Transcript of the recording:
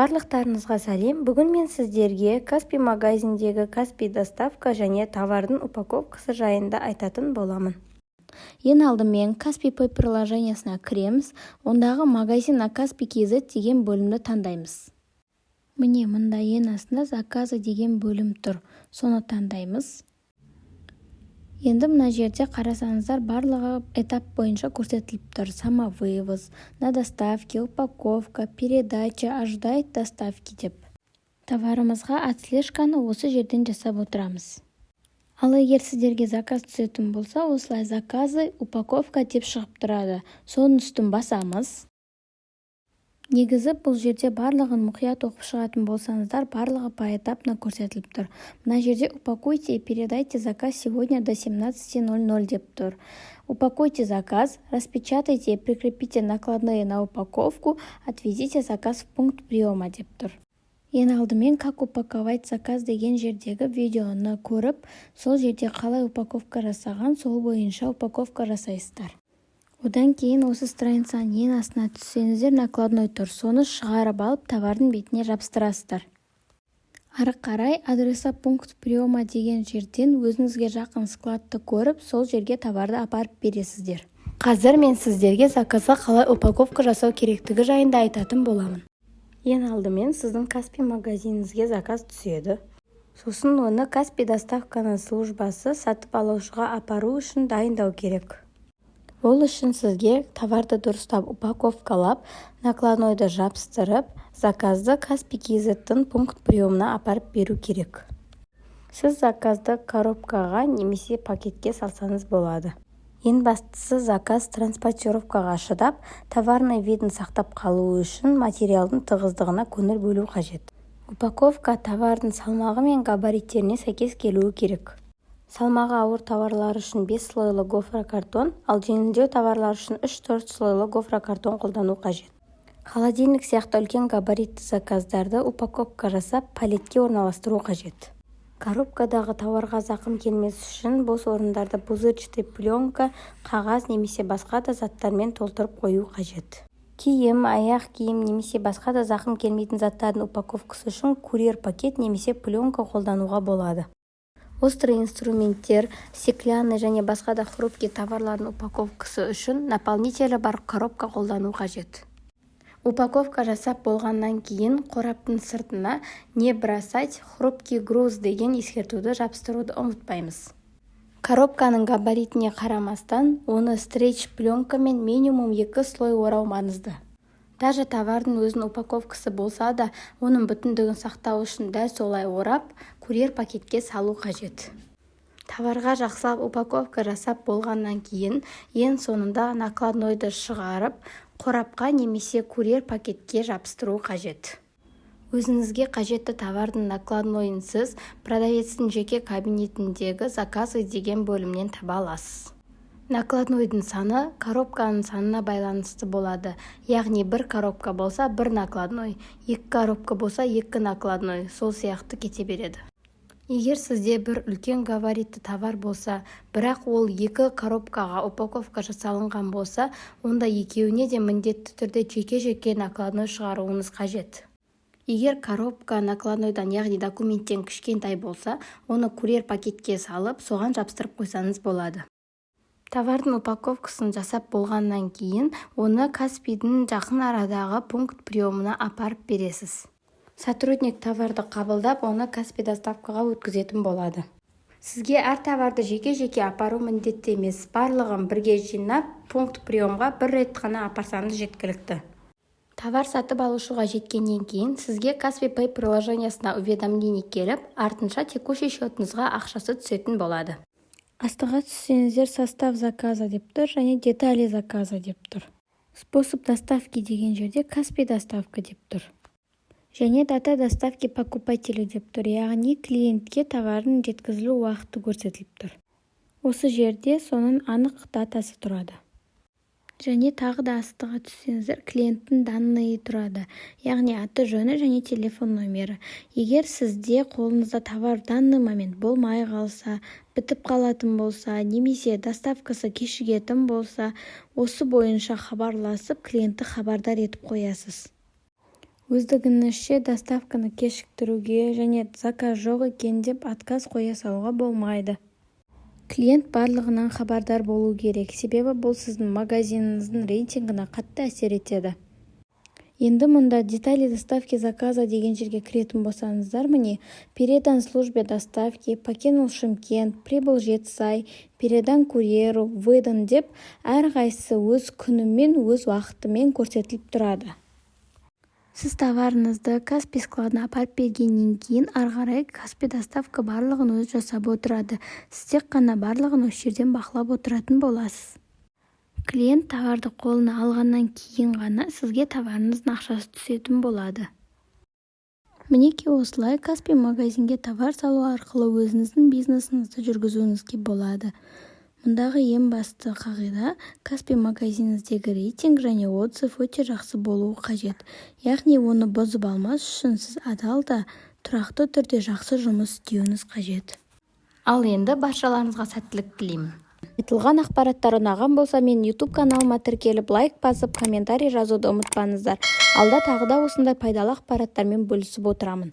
Барлықтарыңызға сәлем. Бүгін мен сіздерге Каспий магазиндегі Каспий доставка және товардың упаковкасы жайында айтатын боламын. Ең алдымен Каспий Pay приложениясына кіреміз, ондағы магазин на Kaspi.kz деген бөлімді таңдаймыз. Міне мұнда ең астында заказы деген бөлім тұр, соны таңдаймыз. Енді мына жерде қарасаңыздар барлығы этап бойынша көрсетіліп тұр. Самовывоз, на доставке, упаковка, передача, ожидает доставки деп. Товарымызға отслежканы осы жерден жасап отырамыз. Ал егер сіздерге заказ түсетін болса, осылай заказы, упаковка деп шығып тұрады. Соның үстін басамыз. Негізі бұл жерде барлығын мұқият оқып шығатын болсаңыздар, барлығы поэтапно көрсетіліп тұр. Мына жерде упакуйте и передайте заказ сегодня до 17:00 деп тұр. Упакуйте заказ, распечатайте и прикрепите накладные на упаковку, отвезите заказ в пункт приема деп тұр. Ең алдымен как упаковать заказ деген жердегі видеоны көріп, сол жерде қалай упаковка жасаған, сол бойынша упаковка жасайсыздар. Одан кейін осы страницаның ең астына түссеңіздер накладной тұр, соны шығарып алып товардың бетіне жабыстырасыздар. Ары қарай адреса пункт приема деген жерден өзіңізге жақын складты көріп, сол жерге товарды апарып бересіздер. Қазір мен сіздерге заказға қалай упаковка жасау керектігі жайында айтатын боламын. Ең алдымен сіздің Каспий магазиніңізге заказ түседі. Сосын оны Каспий доставканың службасы сатып алушыға апару үшін дайындау керек. Ол үшін сізге товарды дұрыстап упаковкалап, накладнойды жабыстырып, заказды Kaspi.kz-тің пункт приемына апарып беру керек. Сіз заказды коробкаға немесе пакетке салсаңыз болады. Ең бастысы заказ транспортировкаға шыдап, товарный видін сақтап қалу үшін материалдың тығыздығына көңіл бөлу қажет. Упаковка товардың салмағы мен габариттеріне сәйкес келуі керек. Салмағы ауыр товарлар үшін 5 слойлы гофрокартон, ал жеңілдеу товарлар үшін 3-4 слойлы гофрокартон қолдану қажет. Холодильник сияқты үлкен габаритті заказдарды упаковка жасап, палетке орналастыру қажет. Коробкадағы товарға зақым келмес үшін бос орындарды пузырчатый пленка, қағаз немесе басқа да заттармен толтырып қою қажет. Киім, аяқ киім немесе басқа да зақым келмейтін заттардың упаковкасы үшін курьер пакет немесе пленка қолдануға болады. Острый инструменттер, стеклянный және басқа да хрупкий товарлардың упаковкасы үшін наполнителі бар коробка қолдану қажет. Упаковка жасап болғаннан кейін қораптың сыртына не бросать, хрупкий груз деген ескертуді жабыстыруды ұмытпаймыз. Коробканың габаритіне қарамастан, оны стрейч пленкамен минимум 2 слой орау маңызды. Даже товардың өзінің упаковкасы болса да, оның бүтіндігін сақтау үшін дәл солай орап, курьер пакетке салу қажет. Товарға жақсылап упаковка жасап болғаннан кейін, ең соңында накладнойды шығарып, қорапқа немесе курьер пакетке жабыстыру қажет. Өзіңізге қажетті товардың накладнойын сіз продавецтің жеке кабинетіндегі заказы деген бөлімнен таба аласыз. Накладнойдың саны коробканың санына байланысты болады. Яғни бір коробка болса бір накладной, 2 коробка болса 2 накладной, сол сияқты кете береді. Егер сізде бір үлкен габаритті товар болса, бірақ ол 2 коробкаға упаковка жасалынған болса, онда екеуіне де міндетті түрде жеке-жеке накладной шығаруыңыз қажет. Егер коробка накладнойдан, яғни документтен кішкентай болса, оны курьер пакетке салып, соған жабыстырып қойсаңыз болады. Товардың упаковкасын жасап болғаннан кейін, оны Каспийдің жақын арадағы пункт приемына апарып бересіз. Сотрудник товарды қабылдап, оны Каспий доставкаға өткізетін болады. Сізге әр товарды жеке-жеке апару міндетті емес, барлығын бірге жинап, пункт приемға бір рет қана апарсаңыз жеткілікті. Товар сатып алушыға жеткеннен кейін, сізге Каспий Pay приложениясына уведомление келіп, артынша текущий счетыңызға ақшасы түсетін болады. Астыға түссеңіздер состав заказа деп тұр, және детали заказа деп тұр. Способ доставки деген жерде Каспий доставка деп тұр. Және дата доставки покупателю деп тұр, яғни клиентке товардың жеткізілу уақыты көрсетіліп тұр. Осы жерде соның анық датасы тұрады. Және тағы да астыға түссеңіздер клиенттің данные тұрады, яғни аты жөні және телефон номері. Егер сізде қолыңызда товар данный момент болмай қалса, бітіп қалатын болса, немесе доставкасы кешігетін болса, осы бойынша хабарласып клиентті хабардар етіп қоясыз. өздігінізше доставканы кешіктіруге және заказ жоқ екен деп отказ қоя салуға болмайды. Клиент барлығынан хабардар болу керек, себебі бұл сіздің магазиніңіздің рейтингіне қатты әсер етеді. Енді мұнда детали доставки заказа деген жерге кіретін болсаңыздар, міне, передан службе доставки, покинул Шымкент, прибыл Жетісай, передан курьеру, выдан деп әрқайсысы өз күнімен, өз уақытымен көрсетіліп тұрады. Сіз товарыңызды Каспий складына апарып бергеннен кейін арғарай Каспий доставка барлығын өз жасап отырады. Сіз тек қана барлығын осы жерден бақылап отыратын боласыз. Клиент товарды қолына алғаннан кейін ғана сізге товарыңыздың ақшасы түсетін болады. Мінеки осылай Каспий магазинге товар салу арқылы өзіңіздің бизнесіңізді жүргізуіңізге болады. Мұндағы ең басты қағида Каспий магазиніңіздегі рейтинг және отзыв өте жақсы болуы қажет. Яғни оны бұзып алмас үшін сіз адал да тұрақты түрде жақсы жұмыс істеуіңіз қажет. Ал енді баршаларыңызға сәттілік тілеймін. Айтылған ақпараттар ұнаған болса, мен YouTube каналыма тіркеліп, лайк басып, комментарий жазуды ұмытпаңыздар. Алда тағы да осындай пайдалы ақпараттармен бөлісіп отырамын.